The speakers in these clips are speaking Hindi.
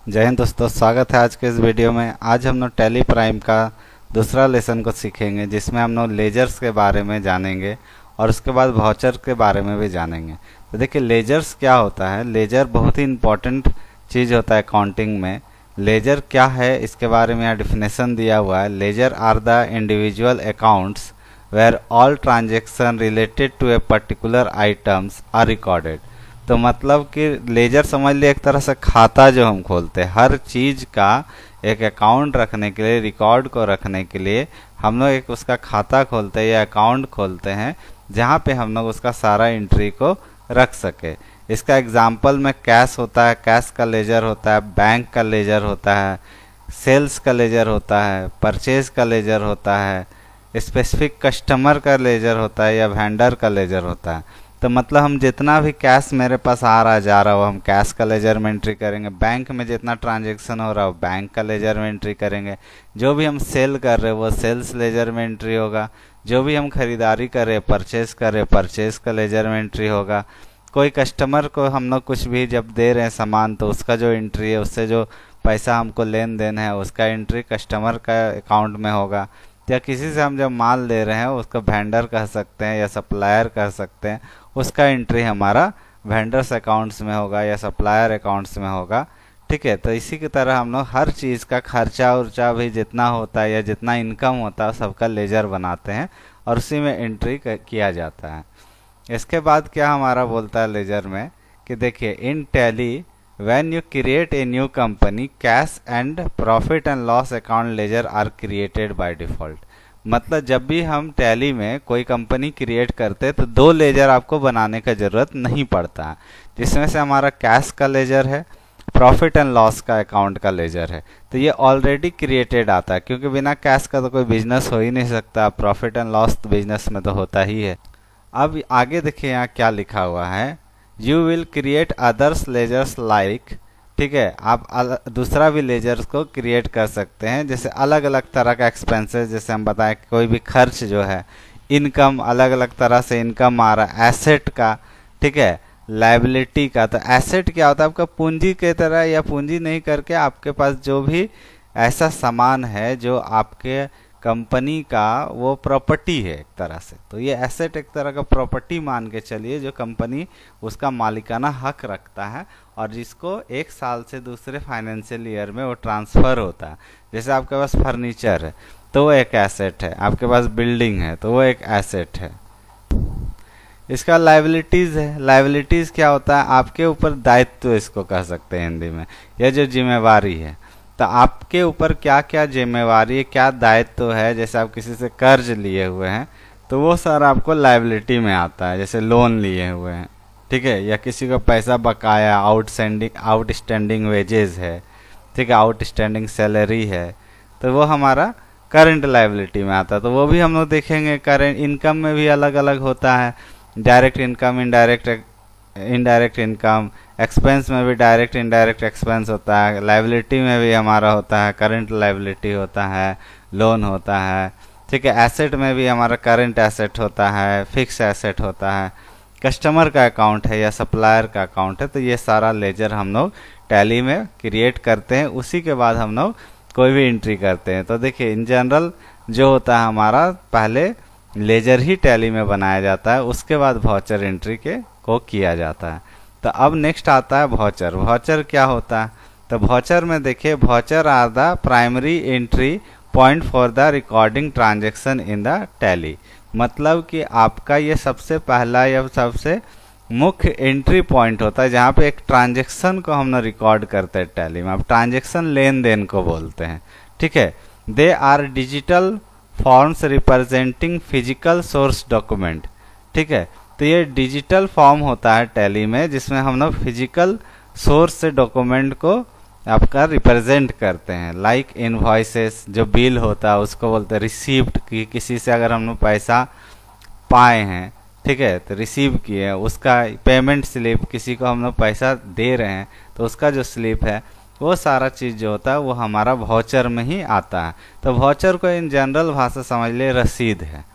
जय हिंद दोस्तों, स्वागत है आज के इस वीडियो में। आज हम लोग टैली प्राइम का दूसरा लेसन को सीखेंगे, जिसमें हम लोग लेजर्स के बारे में जानेंगे और उसके बाद वाउचर के बारे में भी जानेंगे। तो देखिए, लेजर्स क्या होता है। लेजर बहुत ही इंपॉर्टेंट चीज़ होता है अकाउंटिंग में। लेजर क्या है, इसके बारे में यहाँ डिफिनेशन दिया हुआ है। Ledger are the individual accounts where all transaction related to a particular items are recorded. तो मतलब कि लेजर समझ लिए एक तरह से खाता जो हम खोलते हैं, हर चीज़ का एक अकाउंट रखने के लिए, रिकॉर्ड को रखने के लिए हम लोग एक उसका खाता खोलते हैं या अकाउंट खोलते हैं, जहाँ पे हम लोग उसका सारा एंट्री को रख सके। इसका एग्जांपल में कैश होता है, कैश का लेजर होता है, बैंक का लेजर होता है, सेल्स का लेजर होता है, परचेज का लेजर होता है, स्पेसिफिक कस्टमर का लेजर होता है या वेंडर का लेजर होता है। तो मतलब हम जितना भी कैश मेरे पास आ रहा जा रहा हो, हम कैश का लेजर में एंट्री करेंगे। बैंक में जितना ट्रांजैक्शन हो रहा हो, बैंक का लेजर में एंट्री करेंगे। जो भी हम सेल कर रहे हो वो सेल्स लेजर में एंट्री होगा। जो भी हम खरीदारी कर रहे, परचेज कर रहे, परचेज का लेजर में एंट्री होगा। कोई कस्टमर को हम लोग कुछ भी जब दे रहे हैं सामान, तो उसका जो एंट्री है, उससे जो पैसा हमको लेन देन है, उसका एंट्री कस्टमर का अकाउंट में होगा। या किसी से हम जब माल ले रहे हैं, उसका वेंडर कह सकते हैं या सप्लायर कह सकते हैं, उसका एंट्री हमारा वेंडर्स अकाउंट्स में होगा या सप्लायर अकाउंट्स में होगा। ठीक है, तो इसी की तरह हम लोग हर चीज़ का खर्चा उर्चा भी जितना होता है या जितना इनकम होता है, सबका लेजर बनाते हैं और उसी में एंट्री किया जाता है। इसके बाद क्या हमारा बोलता है लेजर में कि देखिए, in Tally when you create a new company, cash and profit and loss account ledger are created by default. मतलब जब भी हम टैली में कोई कंपनी क्रिएट करते हैं तो दो लेजर आपको बनाने का ज़रूरत नहीं पड़ता है, जिसमें से हमारा कैश का लेजर है, प्रॉफिट एंड लॉस का अकाउंट का लेजर है। तो ये ऑलरेडी क्रिएटेड आता है, क्योंकि बिना कैश का तो कोई बिजनेस हो ही नहीं सकता। प्रॉफिट एंड लॉस तो बिजनेस में तो होता ही है। अब आगे देखिए यहाँ क्या लिखा हुआ है, you will create others ledgers like. ठीक है, आप दूसरा भी लेजर्स को क्रिएट कर सकते हैं, जैसे अलग अलग तरह का एक्सपेंसेस। जैसे हम बताएं, कोई भी खर्च जो है, इनकम, अलग अलग तरह से इनकम आ रहा है, एसेट का, ठीक है, लायबिलिटी का। तो एसेट क्या होता है, आपका पूंजी की तरह, या पूंजी नहीं करके आपके पास जो भी ऐसा सामान है जो आपके कंपनी का वो प्रॉपर्टी है एक तरह से, तो ये एसेट एक तरह का प्रॉपर्टी मान के चलिए, जो कंपनी उसका मालिकाना हक रखता है और जिसको एक साल से दूसरे फाइनेंशियल ईयर में वो ट्रांसफ़र होता है। जैसे आपके पास फर्नीचर है तो वो एक एसेट है, आपके पास बिल्डिंग है तो वो एक एसेट है। इसका लायबिलिटीज़ है। लायबिलिटीज़ क्या होता है, आपके ऊपर दायित्व इसको कह सकते हैं हिंदी में, यह जो जिम्मेवारी है। तो आपके ऊपर क्या क्या जिम्मेवारी, क्या दायित्व है। जैसे आप किसी से कर्ज लिए हुए हैं तो वो सारा आपको लायबिलिटी में आता है। जैसे लोन लिए हुए हैं, ठीक है, या किसी को पैसा बकाया, आउटस्टैंडिंग वेजेस है, ठीक है, आउटस्टैंडिंग सैलरी है, तो वो हमारा करंट लायबिलिटी में आता है। तो वो भी हम लोग देखेंगे। करंट इनकम में भी अलग अलग होता है, direct income, indirect income. Expense में भी डायरेक्ट इनडायरेक्ट एक्सपेंस होता है। लायबिलिटी में भी हमारा होता है, करंट लायबिलिटी होता है, लोन होता है, ठीक है। एसेट में भी हमारा करंट एसेट होता है, फिक्स एसेट होता है, कस्टमर का अकाउंट है या सप्लायर का अकाउंट है। तो ये सारा लेजर हम लोग टैली में क्रिएट करते हैं, उसी के बाद हम लोग कोई भी एंट्री करते हैं। तो देखिए, इन जनरल जो होता है हमारा, पहले लेजर ही टैली में बनाया जाता है, उसके बाद वाउचर एंट्री को किया जाता है। तो अब नेक्स्ट आता है वाउचर। वाउचर क्या होता है, तो वाउचर में देखिए, voucher are the primary entry point for the recording transaction in the Tally. मतलब कि आपका ये सबसे पहला या सबसे मुख्य एंट्री पॉइंट होता है, जहाँ पे एक ट्रांजैक्शन को हम लोग रिकॉर्ड करते हैं टैली में। अब ट्रांजैक्शन लेन देन को बोलते हैं, ठीक है। They are digital forms representing physical source document, ठीक है। तो ये डिजिटल फॉर्म होता है टैली में, जिसमें हम लोग फिजिकल सोर्स से डॉक्यूमेंट को आपका रिप्रेजेंट करते हैं। लाइक इनवॉइसेस, जो बिल होता है उसको बोलते हैं रिसीव्ड। कि किसी से अगर हम लोग पैसा पाए हैं, ठीक है, तो रिसीव किए हैं, उसका पेमेंट स्लिप, किसी को हम लोग पैसा दे रहे हैं तो उसका जो स्लिप है, वो सारा चीज़ जो होता है वो हमारा वाउचर में ही आता है। तो वाउचर को इन जनरल भाषा समझ लिए रसीद है,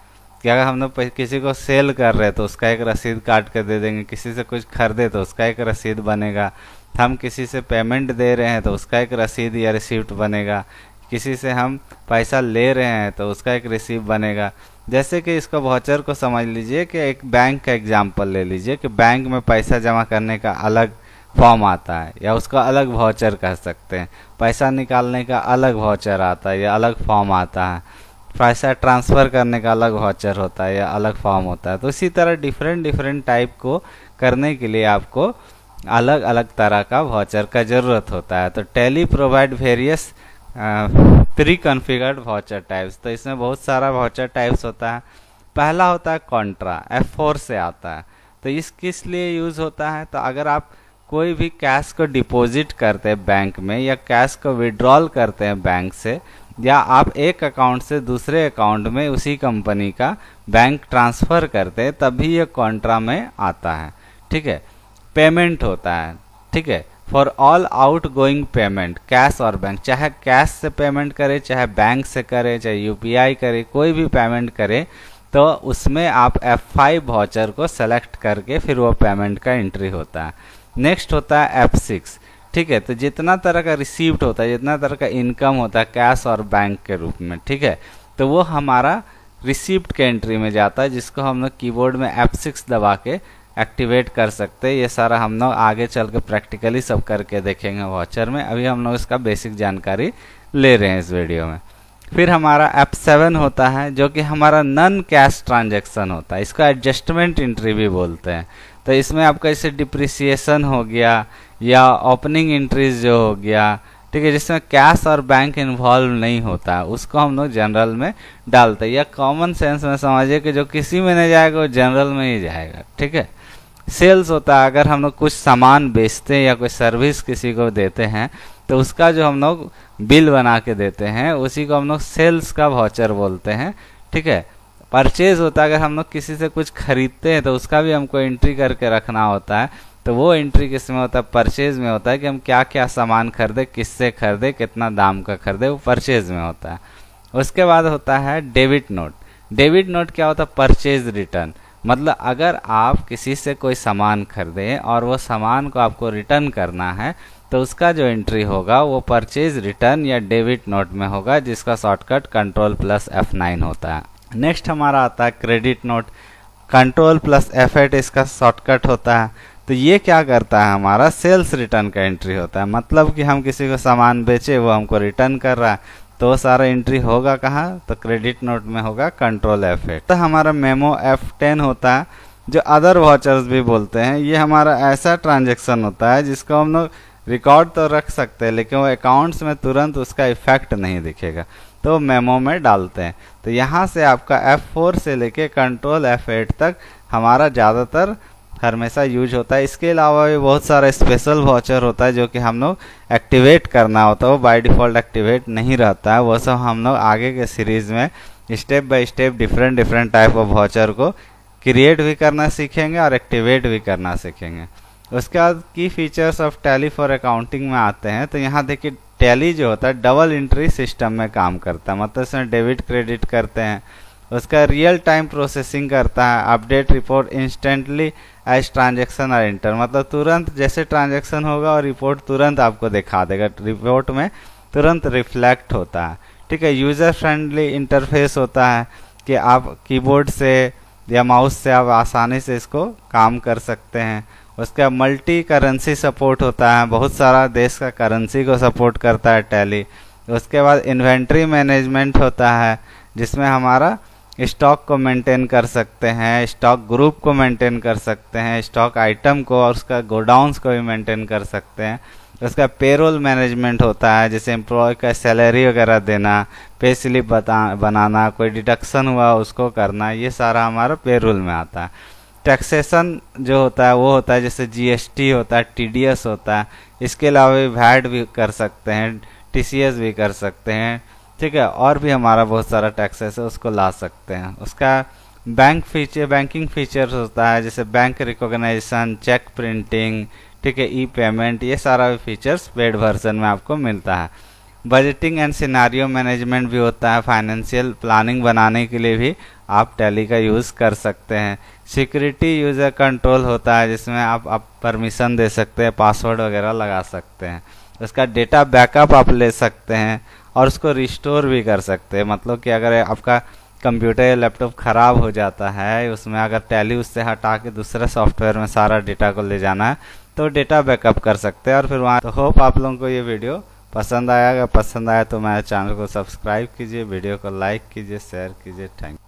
कि अगर हम लोग किसी को सेल कर रहे हैं तो उसका एक रसीद काट कर दे देंगे, किसी से कुछ खरीदे तो उसका एक रसीद बनेगा, हम किसी से पेमेंट दे रहे हैं तो उसका एक रसीद या रिसिप्ट बनेगा, किसी से हम पैसा ले रहे हैं तो उसका एक रिसीप्ट बनेगा। जैसे कि इसको वाउचर को समझ लीजिए कि एक बैंक का एग्जांपल ले लीजिए कि बैंक में पैसा जमा करने का अलग फॉर्म आता है या उसका अलग वाउचर कह सकते हैं, पैसा निकालने का अलग वाउचर आता है या अलग फॉर्म आता है, पैसा ट्रांसफ़र करने का अलग वाउचर होता है या अलग फॉर्म होता है। तो इसी तरह डिफरेंट टाइप को करने के लिए आपको अलग अलग तरह का वाउचर का ज़रूरत होता है। तो tally provide various pre configured voucher types. तो इसमें बहुत सारा वाउचर टाइप्स होता है। पहला होता है कॉन्ट्रा, F4 से आता है। तो इस किस लिए यूज़ होता है, तो अगर आप कोई भी कैश को डिपॉजिट करते हैं बैंक में या कैश को विड्रॉल करते हैं बैंक से, या आप एक अकाउंट से दूसरे अकाउंट में उसी कंपनी का बैंक ट्रांसफ़र करते हैं, तभी ये कॉन्ट्रा में आता है। ठीक है, पेमेंट होता है। ठीक है, for all out going payment, cash और बैंक, चाहे कैश से पेमेंट करे, चाहे बैंक से करे, चाहे यूपीआई करे, कोई भी पेमेंट करे तो उसमें आप F5 वाउचर को सेलेक्ट करके फिर वो पेमेंट का एंट्री होता है। नेक्स्ट होता है F6। ठीक है, तो जितना तरह का रिसीप्ट होता है, जितना तरह का इनकम होता है कैश और बैंक के रूप में, ठीक है, तो वो हमारा रिसीप्ट के एंट्री में जाता है, जिसको हम लोग कीबोर्ड में F6 दबा के एक्टिवेट कर सकते हैं। ये सारा हम लोग आगे चल के प्रैक्टिकली सब करके देखेंगे वाउचर में। अभी हम लोग इसका बेसिक जानकारी ले रहे हैं इस वीडियो में। फिर हमारा F7 होता है, जो कि हमारा नॉन कैश ट्रांजैक्शन होता है। इसको एडजस्टमेंट एंट्री भी बोलते हैं। तो इसमें आपका जैसे डिप्रिसिएशन हो गया या ओपनिंग एंट्रीज जो हो गया, ठीक है, जिसमें कैश और बैंक इन्वॉल्व नहीं होता है, उसको हम लोग जनरल में डालते हैं। या कॉमन सेंस में समझिए कि जो किसी में नहीं जाएगा वो जनरल में ही जाएगा। ठीक है, सेल्स होता है, अगर हम लोग कुछ सामान बेचते हैं या कोई सर्विस किसी को देते हैं तो उसका जो हम लोग बिल बना के देते हैं उसी को हम लोग सेल्स का वाउचर बोलते हैं। ठीक है, परचेज होता है, अगर हम लोग किसी से कुछ खरीदते हैं तो उसका भी हमको एंट्री करके रखना होता है। तो वो एंट्री किस में होता है, परचेज में होता है, कि हम क्या क्या सामान खरीदे, किससे खरीदे, कितना दाम का खरीदे, वो परचेज में होता है। उसके बाद होता है डेबिट नोट। डेबिट नोट क्या होता है, परचेज रिटर्न। मतलब अगर आप किसी से कोई सामान खरीदें और वो सामान को आपको रिटर्न करना है तो उसका जो एंट्री होगा वो परचेज रिटर्न या डेबिट नोट में होगा, जिसका शॉर्टकट Ctrl+F9 होता है। नेक्स्ट हमारा आता है क्रेडिट नोट। Ctrl+F8 इसका शॉर्टकट होता है। तो ये क्या करता है, हमारा सेल्स रिटर्न का एंट्री होता है। मतलब कि हम किसी को सामान बेचे, वो हमको रिटर्न कर रहा है, तो वो सारा एंट्री होगा कहाँ, तो क्रेडिट नोट में होगा Ctrl+F8। तो हमारा मेमो F10 होता है, जो अदर वाउचर्स भी बोलते हैं। ये हमारा ऐसा ट्रांजैक्शन होता है जिसको हम लोग रिकॉर्ड तो रख सकते हैं, लेकिन वो अकाउंट्स में तुरंत उसका इफेक्ट नहीं दिखेगा, तो मेमो में डालते हैं। तो यहाँ से आपका F4 से लेके Ctrl+F8 तक हमारा ज़्यादातर हमेशा यूज होता है। इसके अलावा भी बहुत सारा स्पेशल वाउचर होता है जो कि हम लोग एक्टिवेट करना होता है, वो बाय डिफ़ॉल्ट एक्टिवेट नहीं रहता है। वो सब हम लोग आगे के सीरीज़ में step by step different type of voucher को क्रिएट भी करना सीखेंगे और एक्टिवेट भी करना सीखेंगे। उसके बाद की features of tally for accounting में आते हैं। तो यहाँ देखिए टैली जो होता है डबल एंट्री सिस्टम में काम करता है, मतलब इसमें डेबिट क्रेडिट करते हैं। उसका रियल टाइम प्रोसेसिंग करता है, update report instantly as transaction और एंटर, मतलब तुरंत जैसे ट्रांजेक्शन होगा और रिपोर्ट तुरंत आपको दिखा देगा, रिपोर्ट में तुरंत रिफ्लेक्ट होता है। ठीक है, यूज़र फ्रेंडली इंटरफेस होता है कि आप कीबोर्ड से या माउस से आप आसानी से इसको काम कर सकते हैं। उसका मल्टी करेंसी सपोर्ट होता है, बहुत सारा देश का करेंसी को सपोर्ट करता है टैली। उसके बाद इन्वेंट्री मैनेजमेंट होता है, जिसमें हमारा स्टॉक को मेंटेन कर सकते हैं, स्टॉक ग्रुप को मेंटेन कर सकते हैं, स्टॉक आइटम को और उसका गोडाउन्स को भी मेंटेन कर सकते हैं। उसका पेरोल मैनेजमेंट होता है, जैसे एम्प्लॉय का सैलरी वगैरह देना, पे स्लिप बनाना, कोई डिडक्शन हुआ उसको करना, ये सारा हमारा पेरोल में आता है। टैक्सेशन जो होता है वो होता है जैसे GST होता है, TDS होता है, इसके अलावा भी VAT भी कर सकते हैं, TCS भी कर सकते हैं। ठीक है, और भी हमारा बहुत सारा टैक्सेस है उसको ला सकते हैं। उसका बैंकिंग फीचर्स होता है, जैसे बैंक रिकॉग्नाइजेशन, चेक प्रिंटिंग, ठीक है, ई पेमेंट, ये सारा भी फीचर्स पेड वर्जन में आपको मिलता है। बजटिंग एंड सिनारियो मैनेजमेंट भी होता है, फाइनेंशियल प्लानिंग बनाने के लिए भी आप टैली का यूज़ कर सकते हैं। सिक्योरिटी यूज़र कंट्रोल होता है जिसमें आप परमिशन दे सकते हैं, पासवर्ड वगैरह लगा सकते हैं। उसका डेटा बैकअप आप ले सकते हैं और उसको रिस्टोर भी कर सकते हैं। मतलब कि अगर आपका कंप्यूटर या लैपटॉप ख़राब हो जाता है, उसमें अगर टैली उससे हटा के दूसरे सॉफ्टवेयर में सारा डेटा को ले जाना है तो डेटा बैकअप कर सकते हैं और फिर वहाँ। तो होप आप लोगों को ये वीडियो पसंद आया। अगर पसंद आया तो मेरे चैनल को सब्सक्राइब कीजिए, वीडियो को लाइक कीजिए, शेयर कीजिए। Thank you.